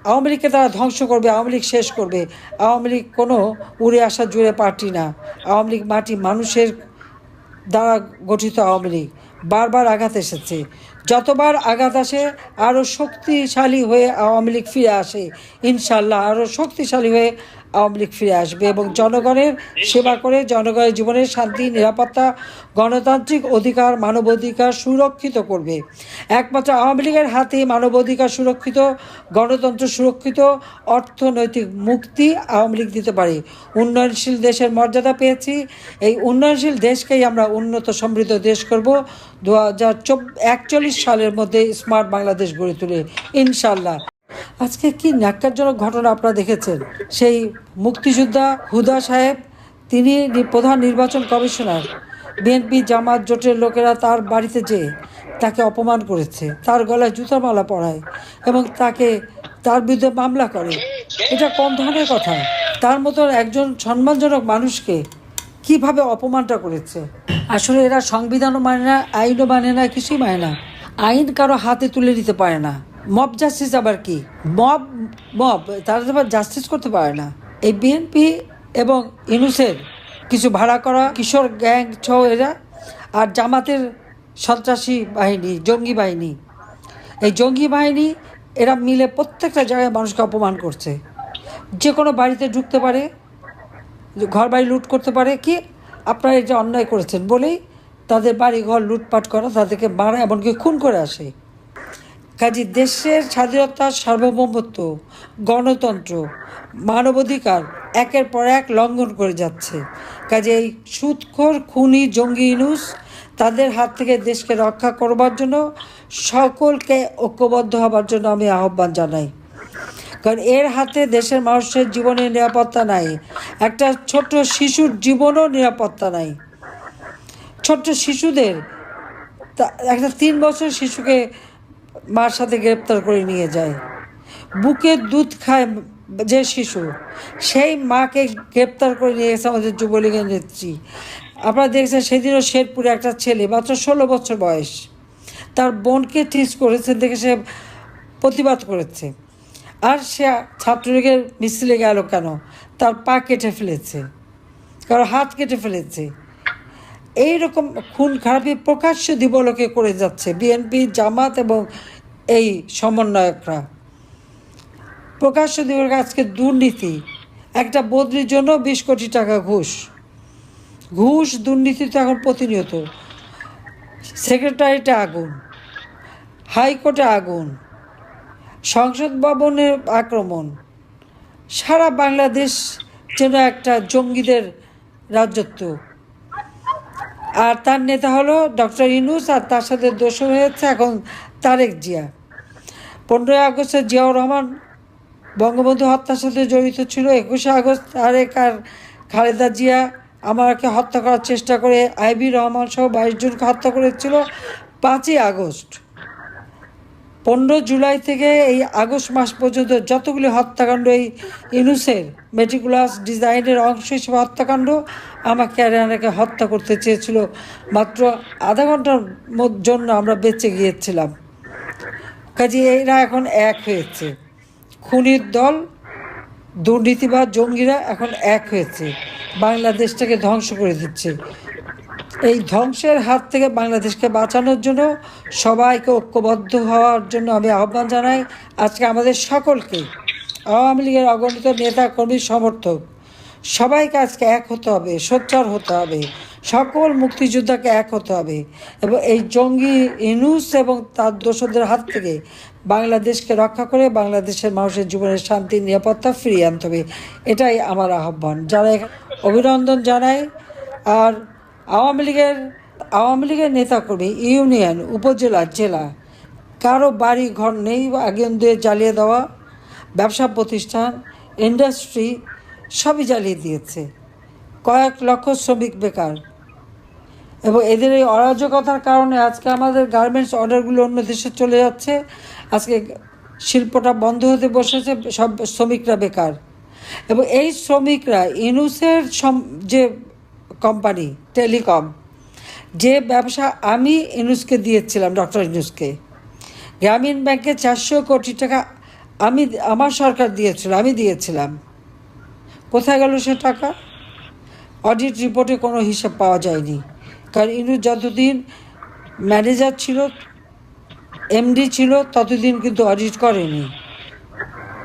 আওয়ামী লীগকে তারা ধ্বংস করবে, আওয়ামী লীগ শেষ করবে। আওয়ামী লীগ কোনো উড়ে আসা জুড়ে পার্টি না। আওয়ামী লীগ মাটি মানুষের দ্বারা গঠিত। আওয়ামী লীগ বারবার আঘাত এসেছে, যতবার আঘাত আসে আরও শক্তিশালী হয়ে আওয়ামী লীগ ফিরে আসে। ইনশাল্লাহ আরও শক্তিশালী হয়ে আওয়ামী লীগ ফিরে আসবে এবং জনগণের সেবা করে জনগণের জীবনের শান্তি, নিরাপত্তা, গণতান্ত্রিক অধিকার, মানবাধিকার সুরক্ষিত করবে। একমাত্র আওয়ামী লীগের হাতেই মানবাধিকার সুরক্ষিত, গণতন্ত্র সুরক্ষিত, অর্থনৈতিক মুক্তি আওয়ামী লীগ দিতে পারে। উন্নয়নশীল দেশের মর্যাদা পেয়েছি, এই উন্নয়নশীল দেশকেই আমরা উন্নত সমৃদ্ধ দেশ করব 2041 সালের মধ্যে স্মার্ট বাংলাদেশ গড়ে তুলে ইনশাল্লাহ। আজকে কি ন্যাক্কারজনক ঘটনা আপনারা দেখেছেন। সেই মুক্তিযোদ্ধা হুদা সাহেব, তিনি প্রধান নির্বাচন কমিশনার, বিএনপি জামাত জোটের লোকেরা তার বাড়িতে যেয়ে তাকে অপমান করেছে, তার গলায় জুতার মালা পরায় এবং তার বিরুদ্ধে মামলা করে। এটা কোন ধরনের কথা? তার মতো একজন সম্মানজনক মানুষকে কিভাবে অপমানটা করেছে। আসলে এরা সংবিধানও মানে না, আইনও মানে না, কিছুই মানে না। আইন কারো হাতে তুলে নিতে পারে না। মব জাস্টিস আবার কি? মব তারা আবার জাস্টিস করতে পারে না। এই বিএনপি এবং ইউনূসের কিছু ভাড়া করা কিশোর গ্যাং সহ এরা, আর জামাতের সন্ত্রাসী বাহিনী, জঙ্গি বাহিনী, এই জঙ্গি বাহিনী এরা মিলে প্রত্যেকটা জায়গায় মানুষকে অপমান করছে। যে কোনো বাড়িতে ঢুকতে পারে, ঘর বাড়ি লুট করতে পারে। কি আপনারা এটা অন্যায় করেছেন বলেই তাদের বাড়ি ঘর লুটপাট করা, তাদেরকে মারা, এমনকি খুন করে আসে। কাজে দেশের স্বাধীনতা, সার্বভৌমত্ব, গণতন্ত্র, মানবাধিকার একের পর এক লঙ্ঘন করে যাচ্ছে। কাজে এই সুদখোর খুনি জঙ্গি ইউনূস, তাদের হাত থেকে দেশকে রক্ষা করবার জন্য সকলকে ঐক্যবদ্ধ হবার জন্য আমি আহ্বান জানাই। কারণ এর হাতে দেশের মানুষের জীবনের নিরাপত্তা নাই, একটা ছোট্ট শিশুর জীবনও নিরাপত্তা নাই। ছোট্ট শিশুদের, একটা 3 বছর শিশুকে মার সাথে গ্রেপ্তার করে নিয়ে যায়। বুকের দুধ খায় যে শিশু, সেই মাকে গ্রেপ্তার করে নিয়ে গেছে আমাদের যুবলীগের নেত্রী। আপনারা দেখছেন সেদিনও শেরপুরে একটা ছেলে মাত্র 16 বছর বয়স, তার বোনকে টিজ করেছে দেখে সে প্রতিবাদ করেছে। আর সে ছাত্রলীগের মিছিলে গেল কেন? তার পা কেটে ফেলেছে, কারো হাত কেটে ফেলেছে। এইরকম খুন খারাপি প্রকাশ্য দিবলোকে করে যাচ্ছে বিএনপি, জামাত এবং এই সমন্বয়করা। প্রকাশ্য দিবলোকে আজকে দুর্নীতি, একটা বদলির জন্য 20 কোটি টাকা ঘুষ দুর্নীতিতে এখন প্রতিনিয়ত। সেক্রেটারিয়েটে আগুন, হাইকোর্টে আগুন, সংসদ ভবনে আক্রমণ, সারা বাংলাদেশ যেন একটা জঙ্গিদের রাজত্ব। আর তার নেতা হলো ডক্টর ইউনূস, আর তার সাথে দোষর হয়েছে এখন তারেক জিয়া। 15ই আগস্টে জিয়াউর রহমান বঙ্গবন্ধু হত্যার সাথে জড়িত ছিল। 21শে আগস্ট তারেক আর খালেদা জিয়া আমাকে হত্যা করার চেষ্টা করে আইবি রহমান সহ 22 জনকে হত্যা করেছিল। 5ই আগস্ট, 15 জুলাই থেকে এই আগস্ট মাস পর্যন্ত যতগুলি হত্যাকাণ্ড, এই ইউনূসের মেটিকুলাস ডিজাইনের অংশ হিসেবে হত্যাকাণ্ড, আমাকে আরিয়ানাকে হত্যা করতে চেয়েছিল। মাত্র আধা ঘন্টার জন্য আমরা বেঁচে গিয়েছিলাম। কাজে এরা এখন এক হয়েছে, খুনির দল, দুর্নীতিবাদ জঙ্গিরা এখন এক হয়েছে, বাংলাদেশটাকে ধ্বংস করে দিচ্ছে। এই ধ্বংসের হাত থেকে বাংলাদেশকে বাঁচানোর জন্য সবাইকে ঐক্যবদ্ধ হওয়ার জন্য আমি আহ্বান জানাই। আজকে আমাদের সকলকে, আওয়ামী লীগের অগণিত নেতা কর্মী সমর্থক সবাইকে আজকে এক হতে হবে, সোচ্চার হতে হবে, সকল মুক্তিযোদ্ধাকে এক হতে হবে এবং এই জঙ্গি ইউনূস এবং তার দোসরদের হাত থেকে বাংলাদেশকে রক্ষা করে বাংলাদেশের মানুষের জীবনের শান্তি, নিরাপত্তা ফিরিয়ে আনতে হবে। এটাই আমার আহ্বান। যারা অভিনন্দন জানাই। আর আওয়ামী লীগের নেতাকর্মী, ইউনিয়ন, উপজেলা, জেলা, কারো বাড়ি ঘর নেই, আগুন দিয়ে জ্বালিয়ে দেওয়া, ব্যবসা প্রতিষ্ঠান, ইন্ডাস্ট্রি সবই জ্বালিয়ে দিয়েছে। কয়েক লক্ষ শ্রমিক বেকার এবং এদের এই অরাজকতার কারণে আজকে আমাদের গার্মেন্টস অর্ডারগুলো অন্য দেশে চলে যাচ্ছে। আজকে শিল্পটা বন্ধ হতে বসেছে, সব শ্রমিকরা বেকার। এবং এই শ্রমিকরা ইউনূসের যে কোম্পানি টেলিকম, যে ব্যবসা আমি ইউনূসকে দিয়েছিলাম, ডক্টর ইউনূসকে, গ্রামীণ ব্যাংকে 400 কোটি টাকা আমার সরকার দিয়েছিল, আমি দিয়েছিলাম। কোথায় গেল সে টাকা? অডিট রিপোর্টে কোনো হিসাব পাওয়া যায়নি, কারণ ইনু যতদিন ম্যানেজার ছিল, এমডি ছিল, ততদিন কিন্তু অডিট করেনি।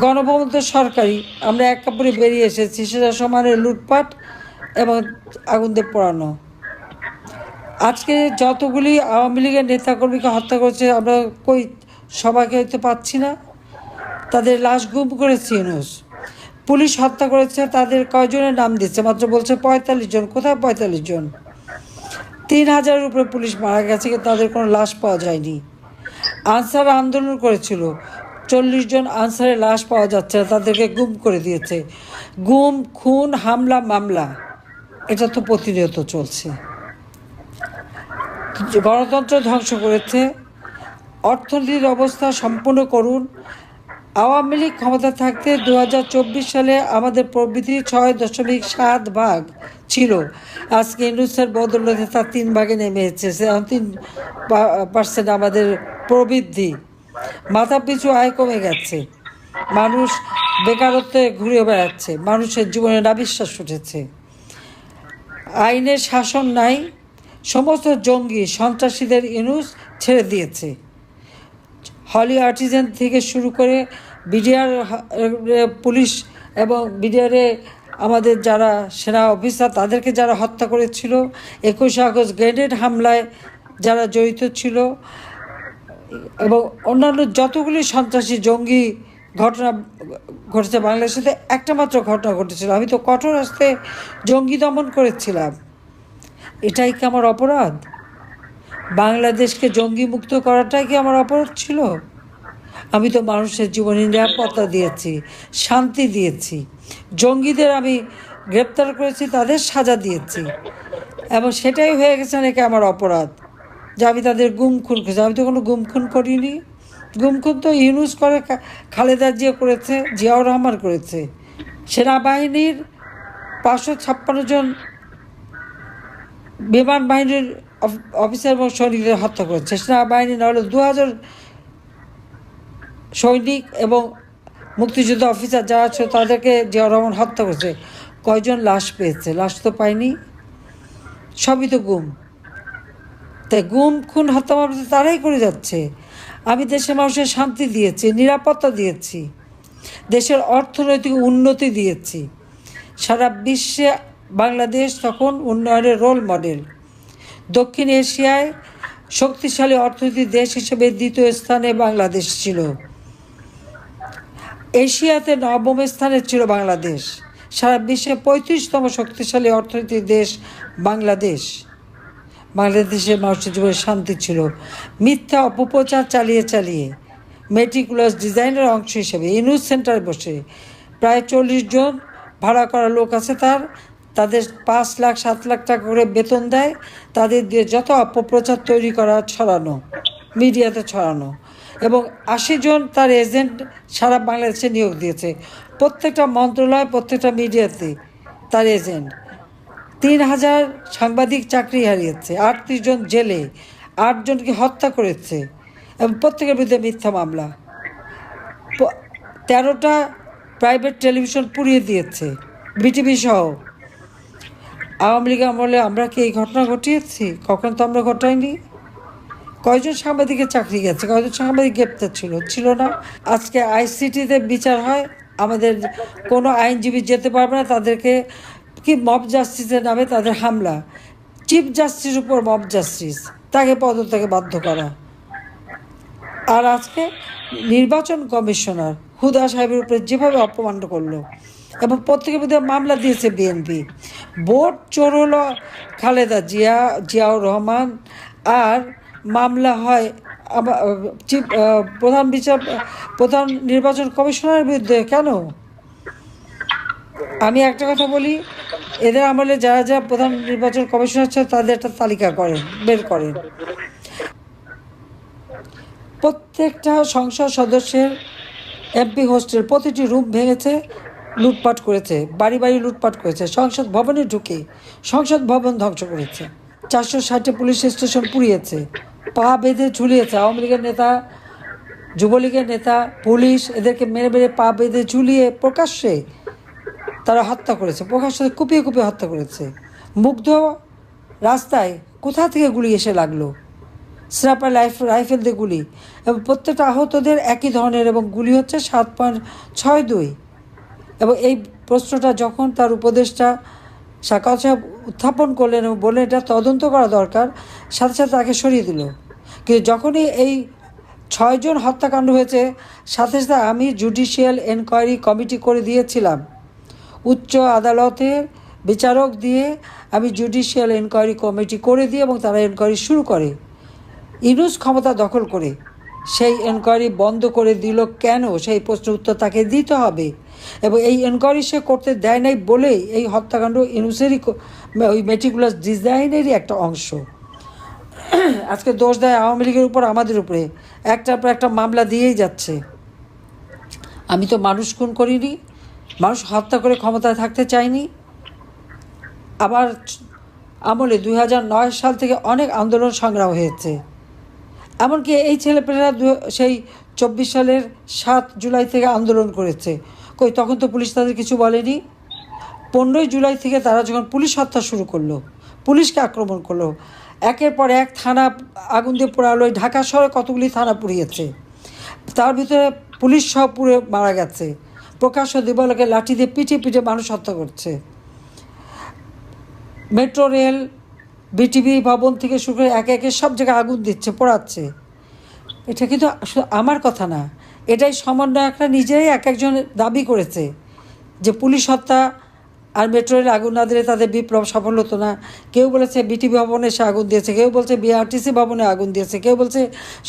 গণভবন তো সরকারি, আমরা এক কাপড়ে বেরিয়ে এসেছি, সেটা সমানে লুটপাট এবং আগুন দিয়ে পোড়ানো। আজকে যতগুলি আওয়ামী লীগের নেতাকর্মীকে হত্যা করেছে, আমরা কই সবাইকে হয়তো পাচ্ছি না। তাদের লাশ গুম করেছে ইউনূস। পুলিশ হত্যা করেছে, তাদের কয়জনের নাম দিচ্ছে, মাত্র বলছে 45 জন। কোথায় 45 জন? 3000-এর উপরে পুলিশ মারা গেছে, কিন্তু তাদের কোনো লাশ পাওয়া যায়নি। আনসার আন্দোলন করেছিল, 40 জন আনসারের লাশ পাওয়া যাচ্ছে না, তাদেরকে গুম করে দিয়েছে। গুম, খুন, হামলা, মামলা, এটা তো প্রতিনিয়ত চলছে। গণতন্ত্র ধ্বংস করেছে। অর্থনীতির অবস্থা সম্পূর্ণ করুন। আওয়ামী লীগ ক্ষমতা থাকতে 2024 সালে আমাদের প্রবৃদ্ধি 6.7 ভাগ ছিল। আজকে ইউনূসের বদৌলতে তার 3 ভাগে নেমে এসেছে। 3% আমাদের প্রবৃদ্ধি। মাথা পিছু আয় কমে গেছে। মানুষ বেকারত্বে ঘুরে বেড়াচ্ছে। মানুষের জীবনে নাবিশ্বাস উঠেছে। আইনের শাসন নাই। সমস্ত জঙ্গি সন্ত্রাসীদের ইউনূস ছেড়ে দিয়েছে। হলি আর্টিজান থেকে শুরু করে বিডিআর পুলিশ এবং বিডিআরে আমাদের যারা সেনা অফিসার, তাদেরকে যারা হত্যা করেছিল, 21 আগস্ট গ্রেনেড হামলায় যারা জড়িত ছিল, এবং অন্যান্য যতগুলি সন্ত্রাসী জঙ্গি ঘটনা ঘটেছে বাংলাদেশে, একটা মাত্র ঘটনা ঘটেছিল। আমি তো কঠোর হস্তে জঙ্গি দমন করেছিলাম। এটাই কি আমার অপরাধ? বাংলাদেশকে জঙ্গি মুক্ত করাটাই কি আমার অপরাধ ছিল? আমি তো মানুষের জীবনে নিরাপত্তা দিয়েছি, শান্তি দিয়েছি। জঙ্গিদের আমি গ্রেপ্তার করেছি, তাদের সাজা দিয়েছি, এবং সেটাই হয়ে গেছে নাকি আমার অপরাধ যে আমি তাদের গুম খুন করেছি? আমি তো কোনো গুম খুন করিনি। গুম খুন তো ইউনূস করে, খালেদা জিয়া করেছে, জিয়াউর রহমান করেছে। সেনাবাহিনীর 556 জন বিমান বাহিনীর অফিসার এবং সৈনিকদের হত্যা করেছে। সেনাবাহিনী না হলে 2000 সৈনিক এবং মুক্তিযুদ্ধ অফিসার যারা ছিল, তাদেরকে জিয়াউর রহমান হত্যা করেছে। কয়জন লাশ পেয়েছে? লাশ তো পায়নি, সবই তো গুম। তাই গুম, খুন, হত্যা মামলা তারাই করে যাচ্ছে। আমি দেশের মানুষের শান্তি দিয়েছি, নিরাপত্তা দিয়েছি, দেশের অর্থনৈতিক উন্নতি দিয়েছি। সারা বিশ্বে বাংলাদেশ তখন উন্নয়নের রোল মডেল। দক্ষিণ এশিয়ায় শক্তিশালী অর্থনৈতিক দেশ হিসেবে 2য় স্থানে বাংলাদেশ ছিল। এশিয়াতে 9ম স্থানে ছিল বাংলাদেশ। সারা বিশ্বে 35তম শক্তিশালী অর্থনৈতিক দেশ বাংলাদেশ। বাংলাদেশের মানুষের জীবনে শান্তি ছিল। মিথ্যা অপপ্রচার চালিয়ে চালিয়ে মেটিকুলাস ডিজাইনের অংশ হিসেবে ইউনূস সেন্টারে বসে প্রায় 40 জন ভাড়া করা লোক আছে, তাদের 5 লাখ 7 লাখ টাকা করে বেতন দেয়। তাদের দিয়ে যত অপপ্রচার তৈরি করা, ছড়ানো, মিডিয়াতে ছড়ানো, এবং 80 জন তার এজেন্ট সারা বাংলাদেশে নিয়োগ দিয়েছে। প্রত্যেকটা মন্ত্রণালয়, প্রত্যেকটা মিডিয়াতে তার এজেন্ট। 3000 সাংবাদিক চাকরি হারিয়েছে, 38 জন জেলে, 8 জনকে হত্যা করেছে, এবং প্রত্যেকের বিরুদ্ধে মিথ্যা মামলা। 13টা প্রাইভেট টেলিভিশন পুড়িয়ে দিয়েছে, বিটিভি সহ। আওয়ামী লীগ আমলে আমরা কি এই ঘটনা ঘটিয়েছি? কখন তো আমরা ঘটাইনি। কয়জন সাংবাদিকের চাকরি গেছে? কয়জন সাংবাদিক গ্রেপ্তার ছিল না? আজকে আইসিটিতে বিচার হয়, আমাদের কোনো আইনজীবী যেতে পারবে না। তাদেরকে কি মব জাস্টিসের নামে তাদের হামলা। চিফ জাস্টিস উপর মব জাস্টিস, তাকে পদত্যাগে বাধ্য করা। আর আজকে নির্বাচন কমিশনার হুদা সাহেবের উপরে যেভাবে অপমান করলো, এবং প্রত্যেকের মধ্যে মামলা দিয়েছে বিএনপি। ভোট চোর হলো খালেদা জিয়া, জিয়াউর রহমান, আর মামলা হয় প্রধান নির্বাচন কমিশনারের বিরুদ্ধে। কেন? আমি একটা কথা বলি, এদের আমলে যারা যারা প্রধান নির্বাচন কমিশনার ছিল, তাদের একটা তালিকা বের করেন। প্রত্যেকটা সংসদ সদস্যের এমপি হোস্টেল প্রতিটি রুম ভেঙেছে, লুটপাট করেছে, বাড়ি বাড়ি লুটপাট করেছে, সংসদ ভবনে ঢুকে সংসদ ভবন ধ্বংস করেছে, 460 পুলিশ স্টেশন পুড়িয়েছে, পা বেঁধে ঝুলিয়েছে। আওয়ামী লীগের নেতা যুবলীগের নেতা, পুলিশ এদেরকে মেরে মেরে পা বেঁধে ঝুলিয়ে প্রকাশ্যে তারা হত্যা করেছে, প্রকাশ্যে কুপিয়ে কুপিয়ে হত্যা করেছে। মুগ্ধ রাস্তায় কোথা থেকে গুলি এসে লাগলো, স্নাইপার রাইফেল দিয়ে গুলি, এবং প্রত্যেকটা আহতদের একই ধরনের, এবং গুলি হচ্ছে 7.62। এবং এই প্রশ্নটা যখন তার উপদেষ্টা সাকাওয়াত সাহেব উত্থাপন করলেন এবং বললেন এটা তদন্ত করা দরকার, সাথে সাথে তাকে সরিয়ে দিল। কিন্তু যখনই এই 6 জন হত্যাকাণ্ড হয়েছে, সাথে সাথে আমি জুডিশিয়াল এনকোয়ারি কমিটি করে দিয়েছিলাম, উচ্চ আদালতের বিচারক দিয়ে আমি জুডিশিয়াল এনকোয়ারি কমিটি করে দিই, এবং তারা এনকোয়ারি শুরু করে। ইউনূস ক্ষমতা দখল করে সেই এনকোয়ারি বন্ধ করে দিল কেন, সেই প্রশ্নের উত্তর তাকে দিতে হবে। এবং এই এনকোয়ারি সে করতে দেয় নাই বলেই এই হত্যাকাণ্ড ইউনূসেরই, ওই মেটিকুলাস ডিজাইনেরই একটা অংশ। আজকে দোষ দেয় আওয়ামী লীগের উপর, আমাদের উপরে একটার পর একটা মামলা দিয়েই যাচ্ছে। আমি তো মানুষ খুন করিনি, মানুষ হত্যা করে ক্ষমতায় থাকতে চাইনি। আবার আমলে 2009 সাল থেকে অনেক আন্দোলন সংগ্রাম হয়েছে, এমনকি এই ছেলেপেলেরা সেই 24 সালের 7 জুলাই থেকে আন্দোলন করেছে। কই তখন তো পুলিশ তাদের কিছু বলেনি। 15 জুলাই থেকে তারা যখন পুলিশ হত্যা শুরু করলো, পুলিশকে আক্রমণ করলো, একের পর এক থানা আগুন দিয়ে পোড়ালো। ঢাকা শহরে কতগুলি থানা পুড়িয়েছে, তার ভিতরে পুলিশ সহ পুড়ে মারা গেছে। প্রকাশ্য দিবালোকে লাঠি দিয়ে পিটিয়ে পিটিয়ে মানুষ হত্যা করছে। মেট্রো রেল, বিটিভি ভবন থেকে শুরু করে একে একে সব জায়গায় আগুন দিচ্ছে, পোড়াচ্ছে। এটা কিন্তু আমার কথা না, এটাই সমন্বয়করা নিজেই এক একজন দাবি করেছে যে পুলিশ হত্যা আর মেট্রো রেল আগুন না দিলে তাদের বিপ্লব সফল হতো না। কেউ বলেছে বিটিভি ভবনে সে আগুন দিয়েছে, কেউ বলছে বিআরটিসি ভবনে আগুন দিয়েছে, কেউ বলছে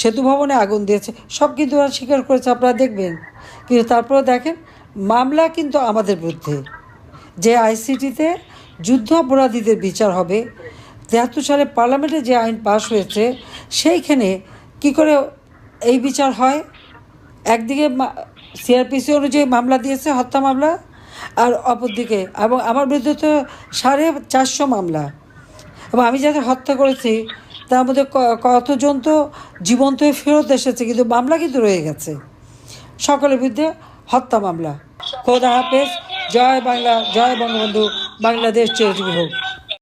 সেতু ভবনে আগুন দিয়েছে। সব কিন্তু ওরা স্বীকার করেছে, আপনারা দেখবেন। কিন্তু তারপরে দেখেন মামলা কিন্তু আমাদের বিরুদ্ধে, যে আইসিটিতে যুদ্ধ অপরাধীদের বিচার হবে। 73 সালে পার্লামেন্টে যে আইন পাশ হয়েছে সেইখানে কি করে এই বিচার হয়? একদিকে সিআরপিসি অনুযায়ী মামলা দিয়েছে, হত্যা মামলা, আর অপরদিকে এবং আমার বিরুদ্ধে তো 450 মামলা, এবং আমি যাদের হত্যা করেছি তার মধ্যে কতজন তো জীবন্ত হয়ে ফেরত এসেছে, কিন্তু মামলা কিন্তু রয়ে গেছে। সকলের বিরুদ্ধে হত্যা মামলা। খোদা হাফেজ। জয় বাংলা, জয় বঙ্গবন্ধু, বাংলাদেশ চিরজীবী হোক।